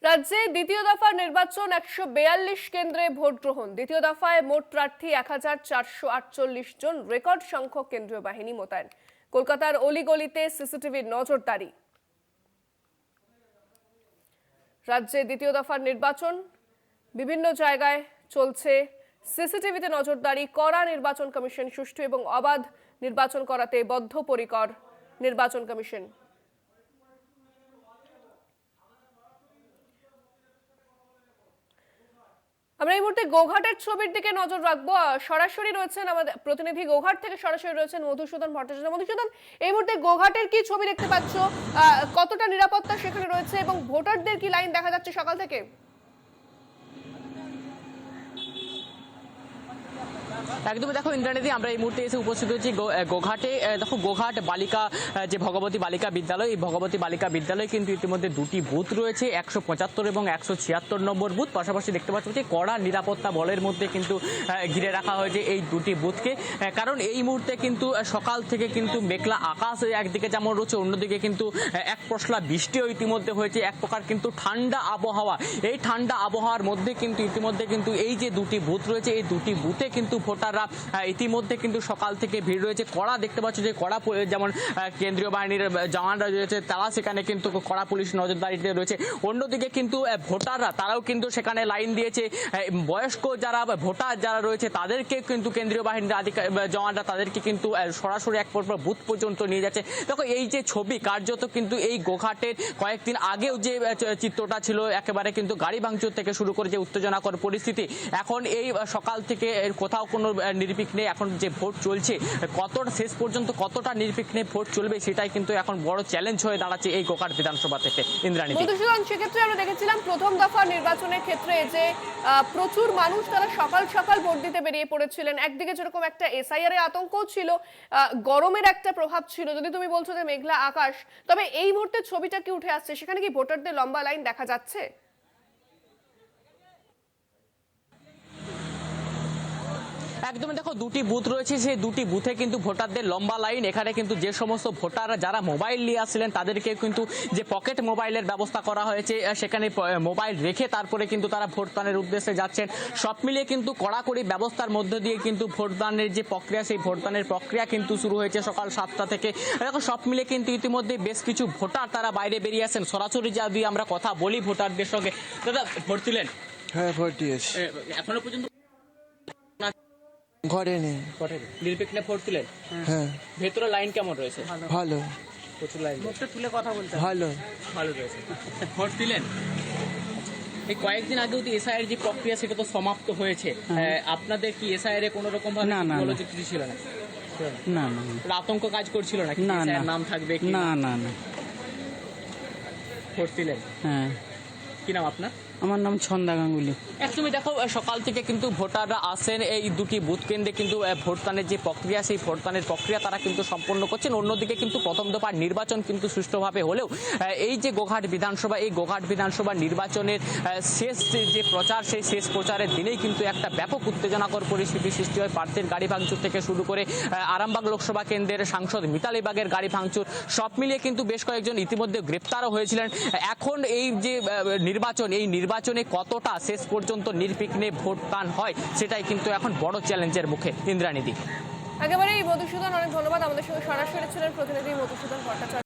রাজ্যে দ্বিতীয় দফার নির্বাচন ১৪২ কেন্দ্রে ভোট গ্রহণ। দ্বিতীয় দফায় মোট প্রার্থী ১,৪৪৮ জন, রেকর্ড সংখ্যক কেন্দ্রীয় বাহিনী মোতায়েন। কলকাতার অলিগলিতে সিসিটিভির নজরদারি। রাজ্যে দ্বিতীয় দফার নির্বাচন, বিভিন্ন জায়গায় চলছে সিসিটিভিতে নজরদারি। কড়া নির্বাচন কমিশন, সুষ্ঠু এবং অবাধ নির্বাচন করাতে বদ্ধপরিকর নির্বাচন কমিশন। আমরা এই মুহূর্তে গোঘাটের ছবির দিকে নজর রাখবো। সরাসরি রয়েছেন আমাদের প্রতিনিধি, গোঘাট থেকে সরাসরি রয়েছেন মধুসূদন ভট্টাচার্য। মধুসূদন, এই মুহূর্তে গোঘাটের কি ছবি দেখতে পাচ্ছ? কতটা নিরাপত্তা সেখানে রয়েছে এবং ভোটারদের কি লাইন দেখা যাচ্ছে সকাল থেকে? একদমই দেখো ইন্দ্রাণীদি, আমরা এই মুহূর্তে এসে উপস্থিত হচ্ছি গোঘাটে। দেখো গোঘাট বালিকা যে ভগবতী বালিকা বিদ্যালয়, এই ভগবতী বালিকা বিদ্যালয়ে কিন্তু ইতিমধ্যে দুটি বুথ রয়েছে, ১৭৫ এবং ১৭৬ নম্বর বুথ। পাশাপাশি দেখতে পাচ্ছি যে কড়া নিরাপত্তা বলের মধ্যে কিন্তু ঘিরে রাখা হয়েছে এই দুটি বুথকে। কারণ এই মুহূর্তে কিন্তু সকাল থেকে কিন্তু মেঘলা আকাশ একদিকে যেমন রয়েছে, অন্যদিকে কিন্তু এক পশলা বৃষ্টিও ইতিমধ্যে হয়েছে। এক প্রকার কিন্তু ঠান্ডা আবহাওয়া। এই ঠান্ডা আবহাওয়ার মধ্যে কিন্তু ইতিমধ্যে কিন্তু এই যে দুটি বুথ রয়েছে, এই দুটি বুথে কিন্তু ভোটাররা ইতিমধ্যে কিন্তু সকাল থেকে ভিড় রয়েছে। কড়া দেখতে পাচ্ছ যে কড়া, যেমন কেন্দ্রীয় বাহিনীর জওয়ানরা রয়েছে, তারা সেখানে কিন্তু কড়া পুলিশ নজরদারিতে রয়েছে। অন্যদিকে কিন্তু ভোটাররা তারাও কিন্তু সেখানে লাইন দিয়েছে। বয়স্ক যারা ভোটার যারা রয়েছে তাদেরকে কিন্তু কেন্দ্রীয় বাহিনীর জওয়ানরা তাদেরকে কিন্তু সরাসরি এক পর বুথ পর্যন্ত নিয়ে যাচ্ছে। দেখো এই যে ছবি, কার্যত কিন্তু এই গোঘাটের কয়েকদিন আগেও যে চিত্রটা ছিল, একেবারে কিন্তু গাড়ি ভাঙচুর থেকে শুরু করে যে উত্তেজনাকর পরিস্থিতি, এখন এই সকাল থেকে কোথাও কোনো নির্বিঘ্নে এখন যে ভোট চলছে, কতটা শেষ পর্যন্ত কতটা নির্বিঘ্নে ভোট চলবে সেটাই কিন্তু এখন বড় চ্যালেঞ্জ হয়ে দাঁড়াচ্ছে এই গোঘাট বিধানসভা থেকে। ইন্দ্রাণী, মধুসূদন, সেক্ষেত্রে আমরা দেখেছিলাম প্রথম দফা নির্বাচনের ক্ষেত্রে যে প্রচুর মানুষ তারা সকাল সকাল ভোট দিতে বেরিয়ে পড়েছিলেন। একদিকে যেরকম একটা এসআইআর এর আতঙ্ক ছিল, গরমের একটা প্রভাব ছিল, যদি তুমি বলছো যে মেঘলা আকাশ, তবে এই মুহূর্তে ছবিটা কি উঠে আসছে, সেখানে কি ভোটারদের লম্বা লাইন দেখা যাচ্ছে? একদমই দেখো দুটি বুথ রয়েছে, সেই দুটি বুথে কিন্তু ভোটারদের লম্বা লাইন। এখানে কিন্তু যে সমস্ত ভোটাররা যারা মোবাইল নিয়ে আসছিলেন তাদেরকে কিন্তু যে পকেট মোবাইলের ব্যবস্থা করা হয়েছে, সেখানে মোবাইল রেখে তারপরে কিন্তু তারা ভোটদানের উদ্দেশ্যে যাচ্ছেন। সব মিলিয়ে কিন্তু কড়াকড়ি ব্যবস্থার মধ্য দিয়ে কিন্তু ভোটদানের যে প্রক্রিয়া, সেই ভোটদানের প্রক্রিয়া কিন্তু শুরু হয়েছে সকাল ৭টা থেকে। দেখো সব মিলিয়ে কিন্তু ইতিমধ্যে বেশ কিছু ভোটার তারা বাইরে বেরিয়ে আসেন। সরাসরি যদি আমরা কথা বলি ভোটারদের সঙ্গে, দাদা ভোট দিলেন? হ্যাঁ, ভোট দিয়েছি। এখনো পর্যন্ত ঘরে নেই। নির্বিঘ্নে ভোট দিলেন? হ্যাঁ। ভেতরে লাইন কেমন রয়েছে? ভালো। প্রচুর লাইন। মুখটা তুলে কথা বলতে ভালো। ভালো রয়েছে। ভোট দিলেন? এই কয়েকদিন আগেও তো এসআইআর যে প্রক্রিয়া সেটা তো সমাপ্ত হয়েছে। আপনাদের কি এসআইআর এ কোনো রকম ভাবে মনোযোগ ছিল না? না না, আতঙ্ক কাজ করছিল না? না না, নাম থাকবে কি? না না না। ভোট দিলেন? হ্যাঁ। কি নাম আপনার? আমার নাম ছন্দা গাঙ্গুলি। একদমই দেখো সকাল থেকে কিন্তু ভোটাররা আসেন এই দুটি বুথ কেন্দ্রে, কিন্তু ভোটদানের যে প্রক্রিয়া, সেই ভোটদানের প্রক্রিয়া তারা কিন্তু সম্পন্ন করছেন। অন্যদিকে কিন্তু প্রথম দফার নির্বাচন কিন্তু সুষ্ঠুভাবে হলেও এই যে গোঘাট বিধানসভা, এই গোঘাট বিধানসভা নির্বাচনের শেষ যে প্রচার, সেই শেষ প্রচারের দিনেই কিন্তু একটা ব্যাপক উত্তেজনাকর পরিস্থিতি সৃষ্টি হয়। প্রার্থীর গাড়ি ভাঙচুর থেকে শুরু করে আরামবাগ লোকসভা কেন্দ্রের সাংসদ মিতালি বাগের গাড়ি ভাঙচুর, সব মিলিয়ে কিন্তু বেশ কয়েকজন ইতিমধ্যে গ্রেপ্তারও হয়েছিলেন। এখন এই যে নির্বাচন, এই নির্বাচনে কতটা শেষ পর্যন্ত নির্বিঘ্নে ভোটদান হয় সেটাই কিন্তু এখন বড় চ্যালেঞ্জের মুখে। ইন্দ্রাণীদি, একেবারেই মধুসূদন, অনেক ধন্যবাদ। আমাদের সঙ্গে সরাসরি ছিলেন প্রতিনিধি মধুসূদন ভট্টাচার্য।